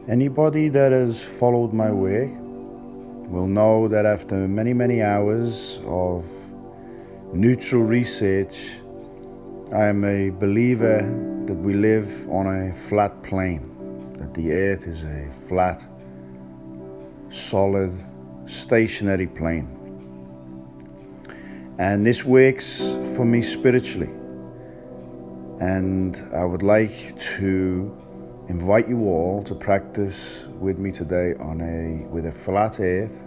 Anybody that has followed my work will know that after many, many hours of neutral research, I am a believer that we live on a flat plane, that the earth is a flat, solid, stationary plane. And this works for me spiritually. And I would like to invite you all to practice with me today with a flat earth,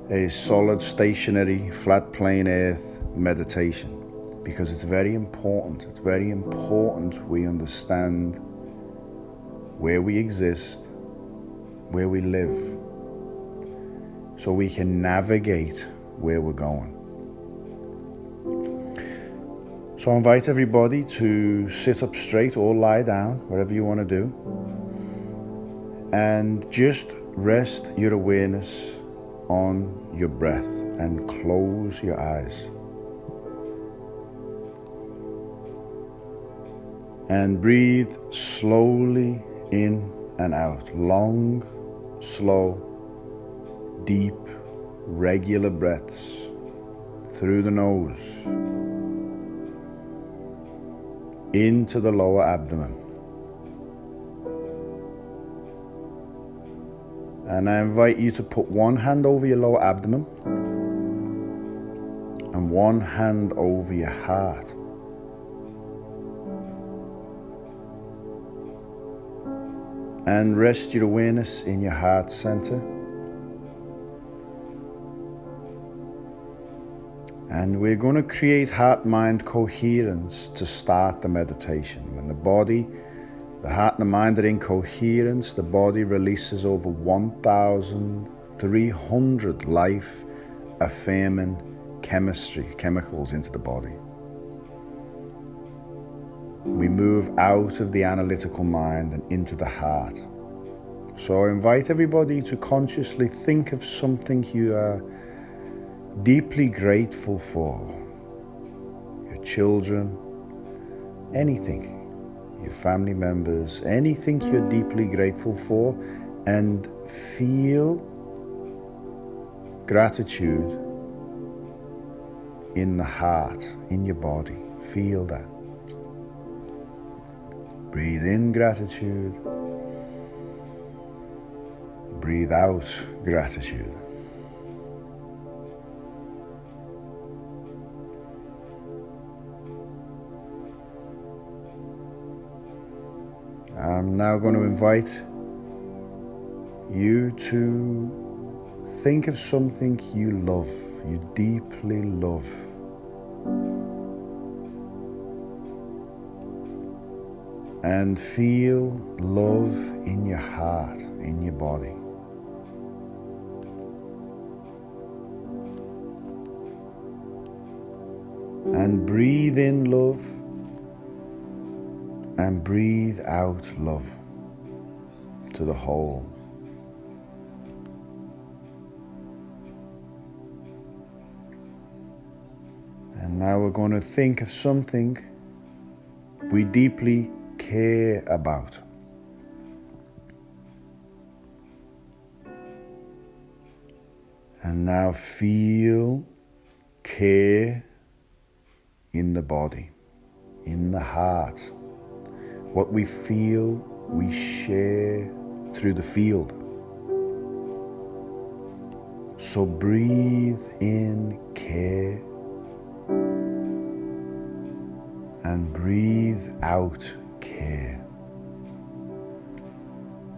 a solid, stationary, flat plane earth meditation, because it's very important. It's very important we understand where we exist, where we live, so we can navigate where we're going. So I invite everybody to sit up straight or lie down, whatever you want to do, and just rest your awareness on your breath and close your eyes. And breathe slowly in and out. Long, slow, deep, regular breaths through the nose into the lower abdomen. And I invite you to put one hand over your lower abdomen and one hand over your heart. And rest your awareness in your heart center. And we're going to create heart-mind coherence to start the meditation. When the heart and the mind are in coherence, the body releases over 1,300 life-affirming chemicals into the body. We move out of the analytical mind and into the heart. So I invite everybody to consciously think of something you are deeply grateful for. Your children, anything, your family members, anything you're deeply grateful for, and feel gratitude in the heart, in your body. Feel that. Breathe in gratitude. Breathe out gratitude. I'm now going to invite you to think of something you love, you deeply love. And feel love in your heart, in your body. And breathe in love and breathe out love to the whole. And now we're going to think of something we deeply care about. And now feel care in the body, in the heart. What we feel, we share through the field. So breathe in care and breathe out care.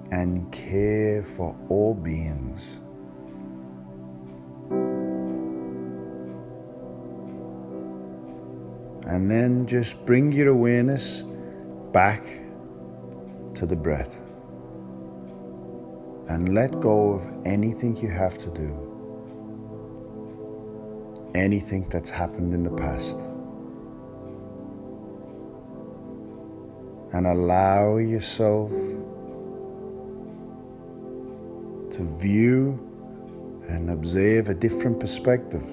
And care for all beings. And then just bring your awareness back to the breath. And let go of anything you have to do. Anything that's happened in the past. And allow yourself to view and observe a different perspective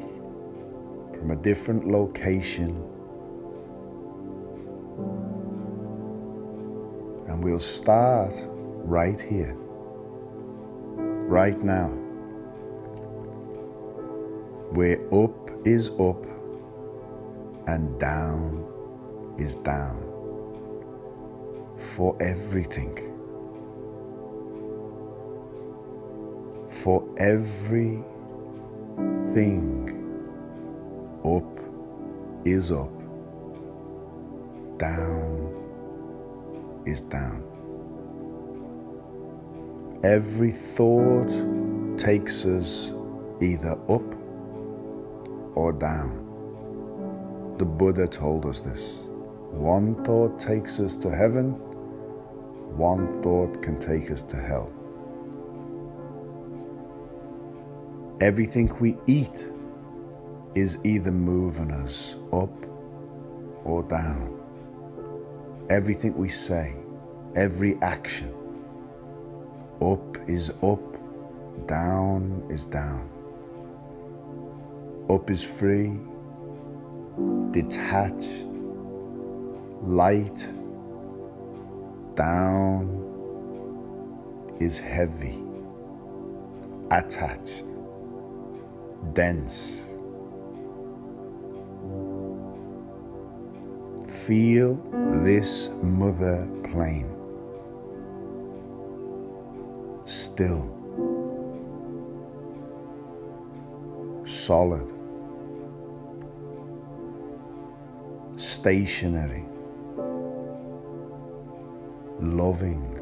from a different location. And we'll start right here, right now, where up is up and down is down, for everything, for everything. Up is up, down is down. Every thought takes us either up or down. The Buddha told us this. One thought takes us to heaven, one thought can take us to hell. Everything we eat is either moving us up or down. Everything we say, every action, up is up, down is down. Up is free, detached, light. Down is heavy, attached, dense. Feel this mother plane. Still, solid, stationary, loving,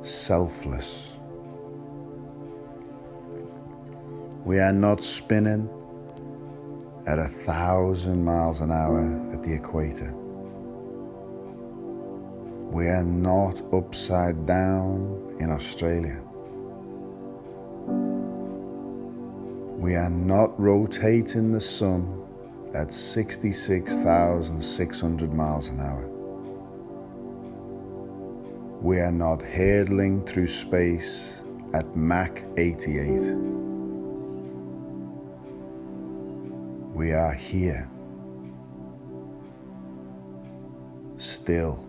selfless. We are not spinning at 1,000 miles an hour at the equator. We are not upside down in Australia. We are not rotating the sun at 66,600 miles an hour. We are not hurtling through space at Mach 88. We are here, still,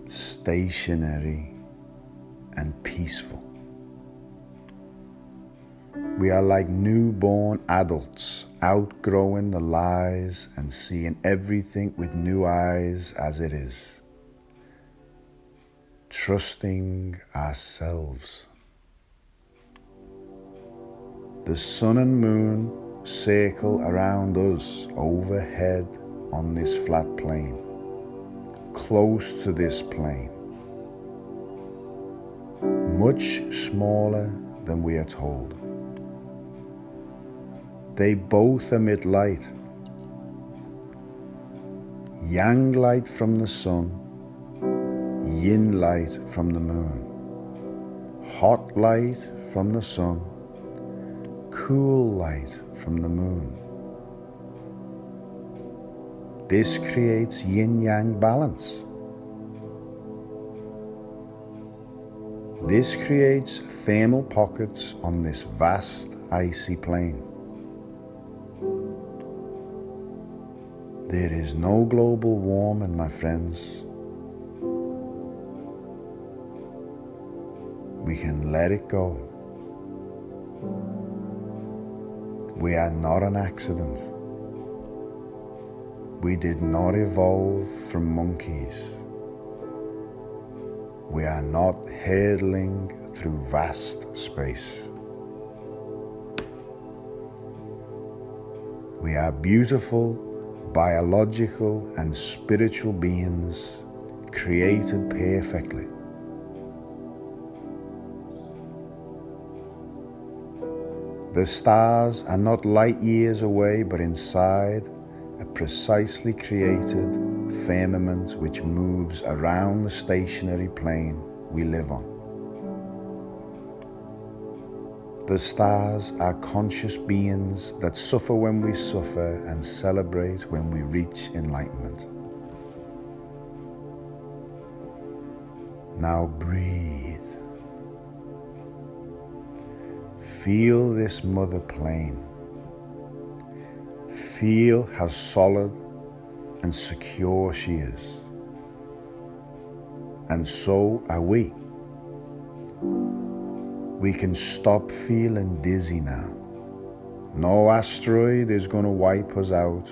stationary and peaceful. We are like newborn adults, outgrowing the lies and seeing everything with new eyes as it is, trusting ourselves. The sun and moon circle around us overhead on this flat plane, close to this plane, much smaller than we are told. They both emit light. Yang light from the sun, yin light from the moon, hot light from the sun, cool light from the moon. This creates yin-yang balance. This creates thermal pockets on this vast icy plain. There is no global warming, my friends. We can let it go. We are not an accident. We did not evolve from monkeys. We are not hurtling through vast space. We are beautiful, biological and spiritual beings created perfectly. The stars are not light years away, but inside a precisely created firmament which moves around the stationary plane we live on. The stars are conscious beings that suffer when we suffer and celebrate when we reach enlightenment. Now breathe. Feel this mother plane. Feel how solid, and secure she is. And so are we. We can stop feeling dizzy now. No asteroid is going to wipe us out.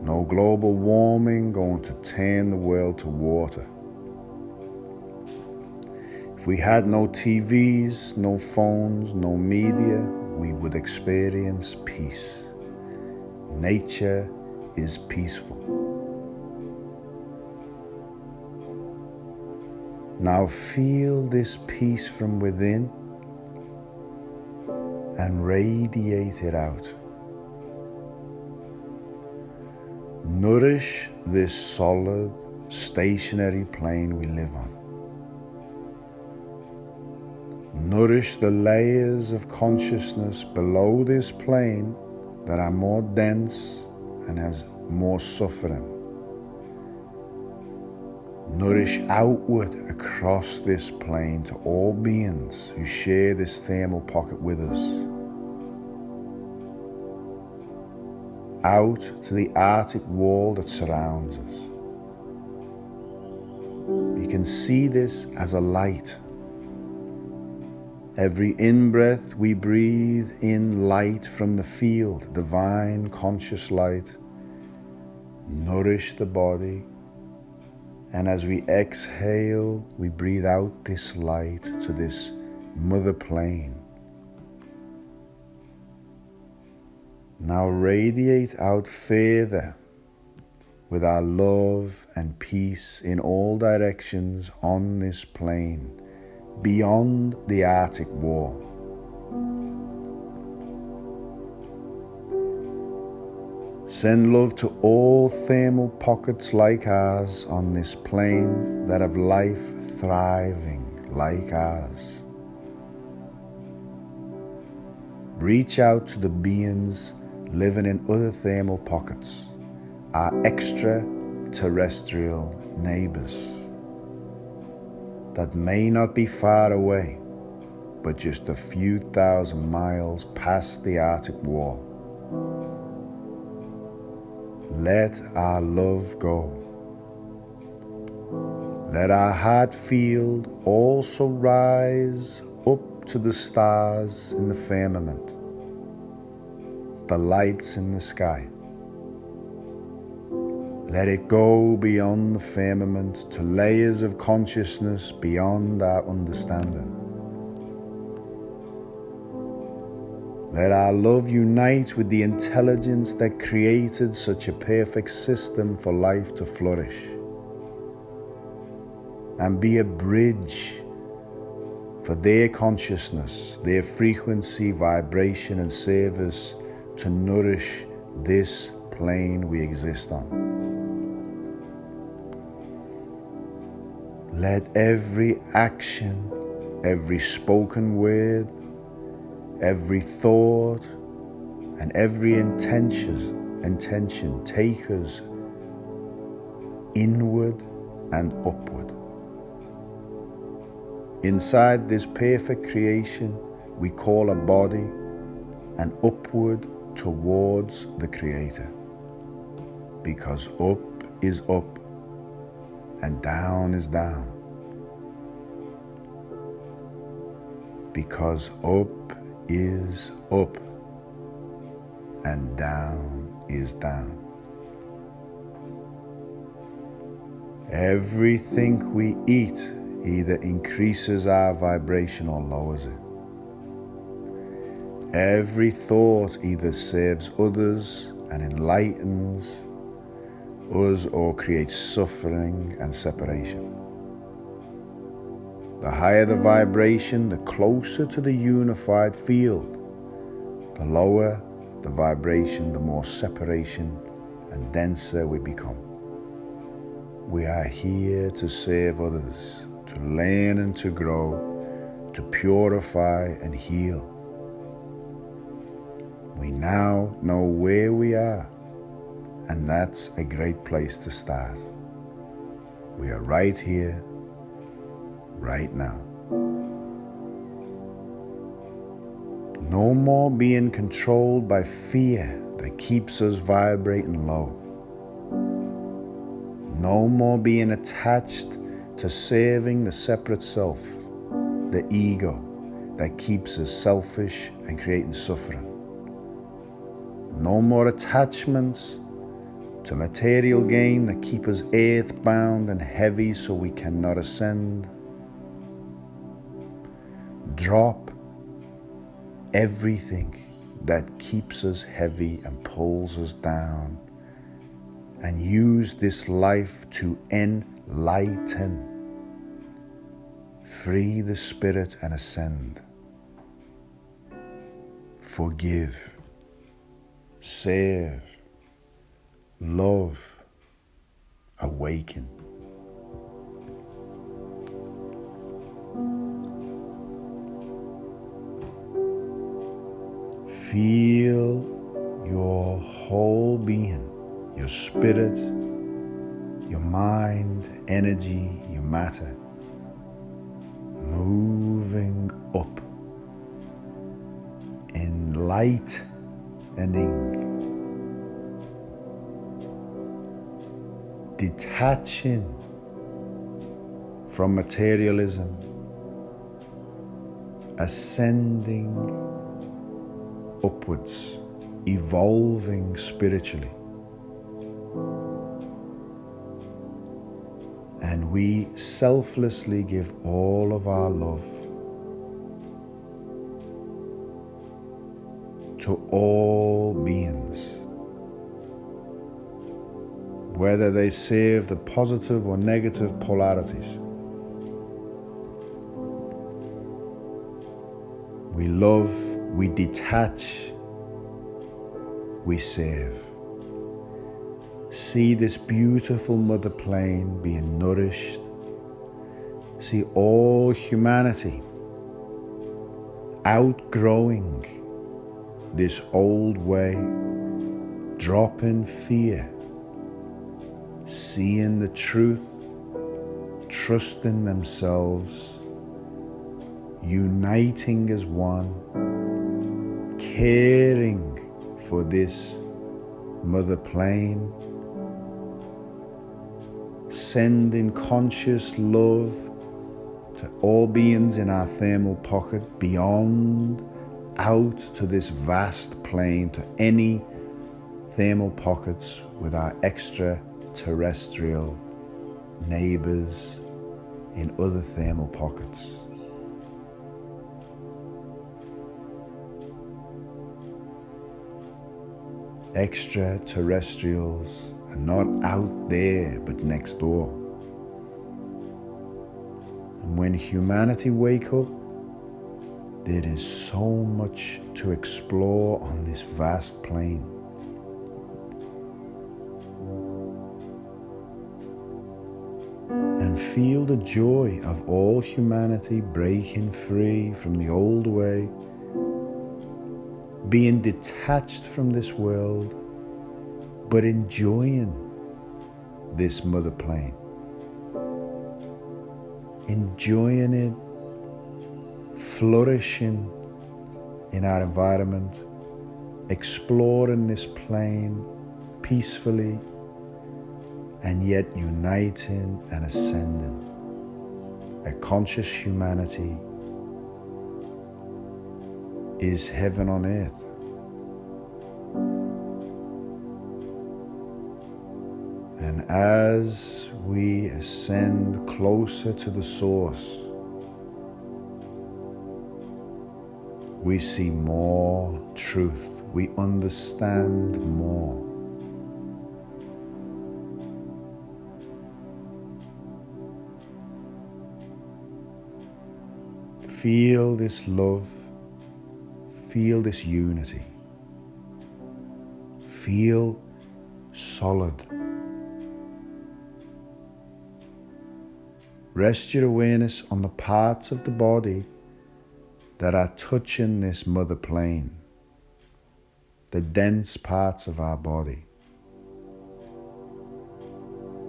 No global warming going to turn the world to water. If we had no TVs, no phones, no media, we would experience peace. Nature is peaceful. Now feel this peace from within and radiate it out. Nourish this solid, stationary plane we live on. Nourish the layers of consciousness below this plane that are more dense and has more suffering. Nourish outward across this plane to all beings who share this thermal pocket with us. Out to the Arctic wall that surrounds us. You can see this as a light. Every in-breath we breathe in light from the field, divine conscious light. Nourish the body. And as we exhale, we breathe out this light to this mother plane. Now radiate out further with our love and peace in all directions on this plane, beyond the Arctic wall. Send love to all thermal pockets like ours on this plane that have life thriving like ours. Reach out to the beings living in other thermal pockets, our extraterrestrial neighbors that may not be far away, but just a few thousand miles past the Arctic wall. Let our love go. Let our heart field also rise up to the stars in the firmament, the lights in the sky. Let it go beyond the firmament to layers of consciousness beyond our understanding. Let our love unite with the intelligence that created such a perfect system for life to flourish, and be a bridge for their consciousness, their frequency, vibration, and service to nourish this plane we exist on. Let every action, every spoken word, every thought, and every intention take us inward and upward. Inside this perfect creation we call a body, and upward towards the Creator. Because up is up and down is down. Because up is up and down is down. Everything we eat either increases our vibration or lowers it. Every thought either serves others and enlightens us or creates suffering and separation. The higher the vibration, the closer to the unified field. The lower the vibration, the more separation and denser we become. We are here to serve others, to learn and to grow, to purify and heal. We now know where we are, and that's a great place to start. We are right here, right now. No more being controlled by fear that keeps us vibrating low. No more being attached to serving the separate self, the ego that keeps us selfish and creating suffering. No more attachments to material gain that keep us earthbound and heavy so we cannot ascend. Drop everything that keeps us heavy and pulls us down, and use this life to enlighten, free the spirit and ascend. Forgive, serve, love, awaken. Feel your whole being, your spirit, your mind, energy, your matter, moving up, enlightening, detaching from materialism, ascending upwards, evolving spiritually. And we selflessly give all of our love to all beings, whether they serve the positive or negative polarities. We love, we detach, we serve. See this beautiful mother plane being nourished. See all humanity outgrowing this old way, dropping fear, seeing the truth, trusting themselves, uniting as one, caring for this mother plane, sending conscious love to all beings in our thermal pocket, beyond, out to this vast plane, to any thermal pockets with our extraterrestrial neighbors in other thermal pockets. Extraterrestrials are not out there but next door. And when humanity wake up, there is so much to explore on this vast plane. And feel the joy of all humanity breaking free from the old way, being detached from this world, but enjoying this mother plane, enjoying it, flourishing in our environment, exploring this plane peacefully, and yet uniting and ascending. A conscious humanity is heaven on earth. And as we ascend closer to the source, we see more truth, we understand more. Feel this love, feel this unity, feel solid. Rest your awareness on the parts of the body that are touching this mother plane, the dense parts of our body.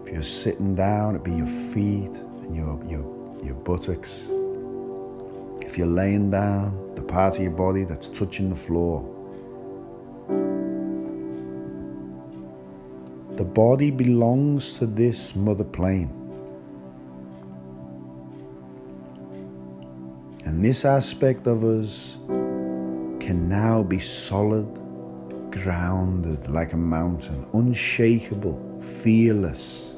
If you're sitting down, it'd be your feet and your buttocks. If you're laying down, the part of your body that's touching the floor. The body belongs to this mother plane. And this aspect of us can now be solid, grounded like a mountain, unshakable, fearless.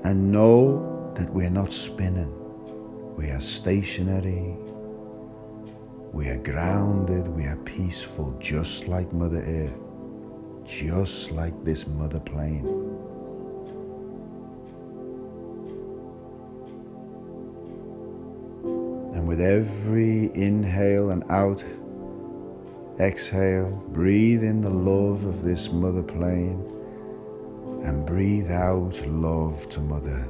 And know that we're not spinning. We are stationary. We are grounded. We are peaceful, just like Mother Earth, just like this mother plane. And with every inhale and exhale, breathe in the love of this mother plane and breathe out love to Mother,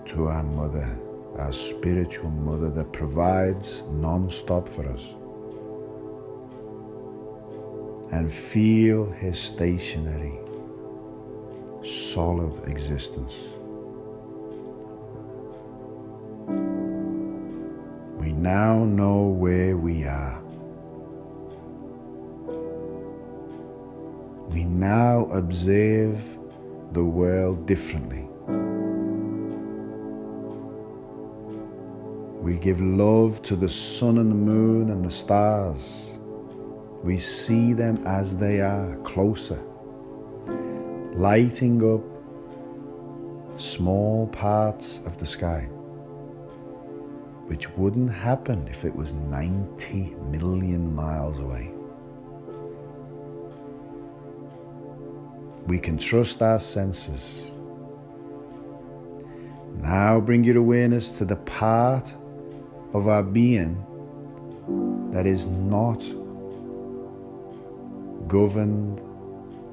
to our Mother, our spiritual Mother that provides non-stop for us. And feel her stationary, solid existence. We now know where we are. We now observe the world differently. We give love to the sun and the moon and the stars. We see them as they are, closer, lighting up small parts of the sky, which wouldn't happen if it was 90 million miles away. We can trust our senses. Now bring your awareness to the part of our being that is not governed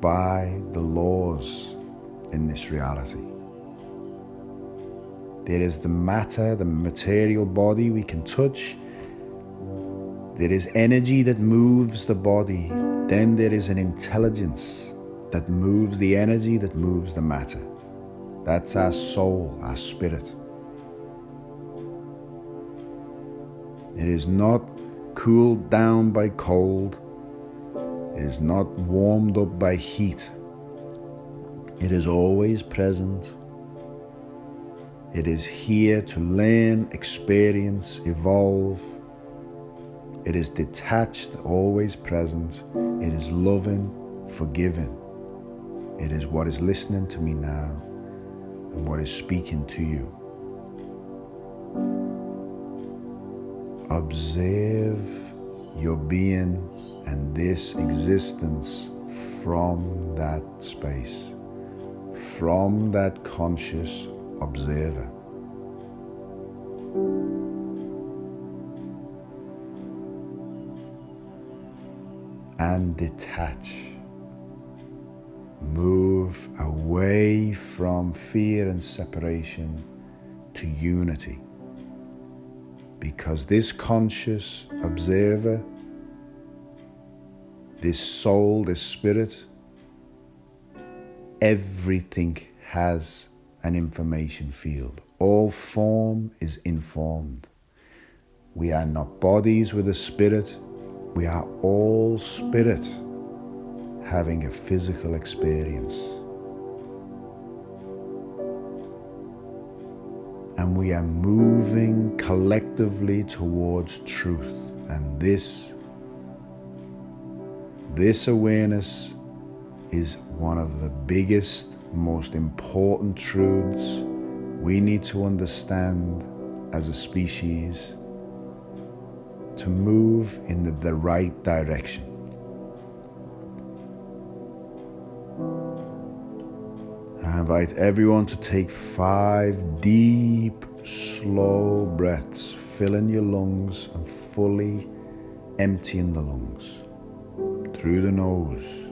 by the laws in this reality. There is the matter, the material body we can touch. There is energy that moves the body. Then there is an intelligence that moves the energy, that moves the matter. That's our soul, our spirit. It is not cooled down by cold. It is not warmed up by heat. It is always present. It is here to learn, experience, evolve. It is detached, always present. It is loving, forgiving. It is what is listening to me now and what is speaking to you. Observe your being and this existence from that space, from that conscious observer. And detach. Move away from fear and separation to unity. Because this conscious observer, this soul, this spirit, everything has an information field. All form is informed. We are not bodies with a spirit. We are all spirit having a physical experience. And we are moving collectively towards truth. And this awareness is one of the biggest, most important truths we need to understand as a species to move in the right direction. I invite everyone to take 5 deep, slow breaths, filling your lungs and fully emptying the lungs. Through the nose,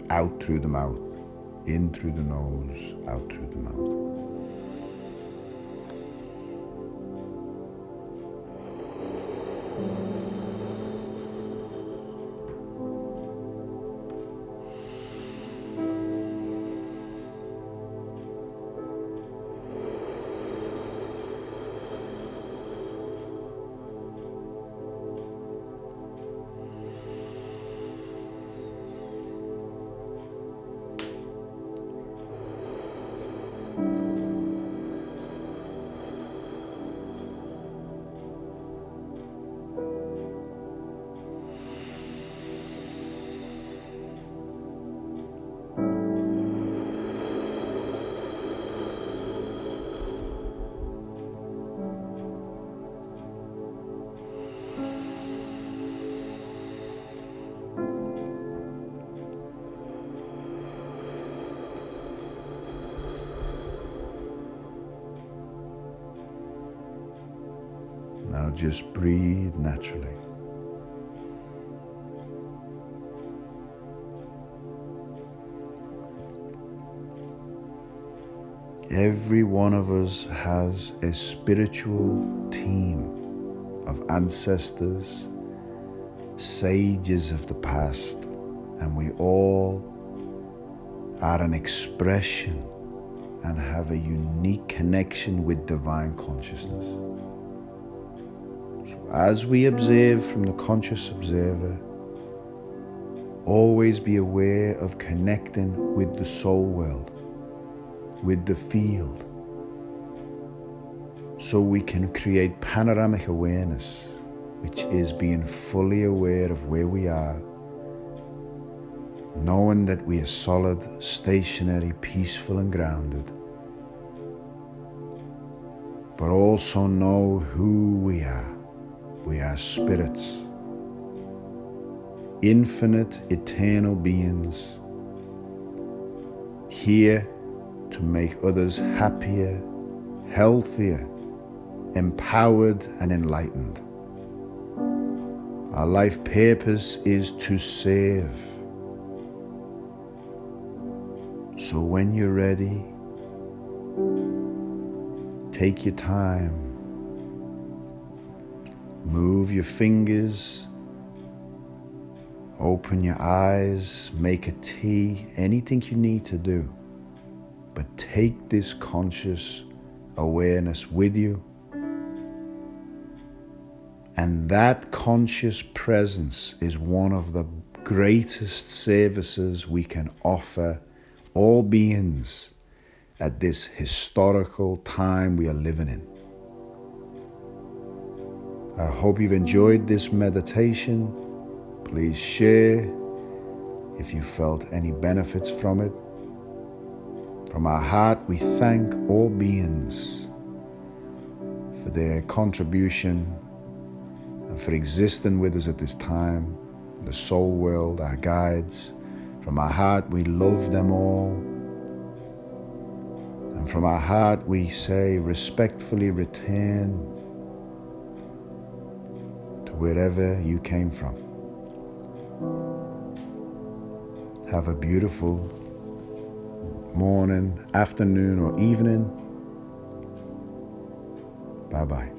out through the mouth, in through the nose, out through the mouth. just breathe naturally. Every one of us has a spiritual team of ancestors, sages of the past, and we all are an expression and have a unique connection with divine consciousness. So as we observe from the conscious observer, always be aware of connecting with the soul world, with the field, so we can create panoramic awareness, which is being fully aware of where we are, knowing that we are solid, stationary, peaceful and grounded, but also know who we are. We are spirits, infinite, eternal beings, here to make others happier, healthier, empowered and enlightened. Our life purpose is to serve. So when you're ready, take your time. Move your fingers, open your eyes, make a tea, anything you need to do. But take this conscious awareness with you. And that conscious presence is one of the greatest services we can offer all beings at this historical time we are living in. I hope you've enjoyed this meditation. Please share if you felt any benefits from it. From our heart, we thank all beings for their contribution and for existing with us at this time, the soul world, our guides. From our heart, we love them all. And from our heart, we say, respectfully return to wherever you came from. Have a beautiful morning, afternoon, or evening. Bye-bye.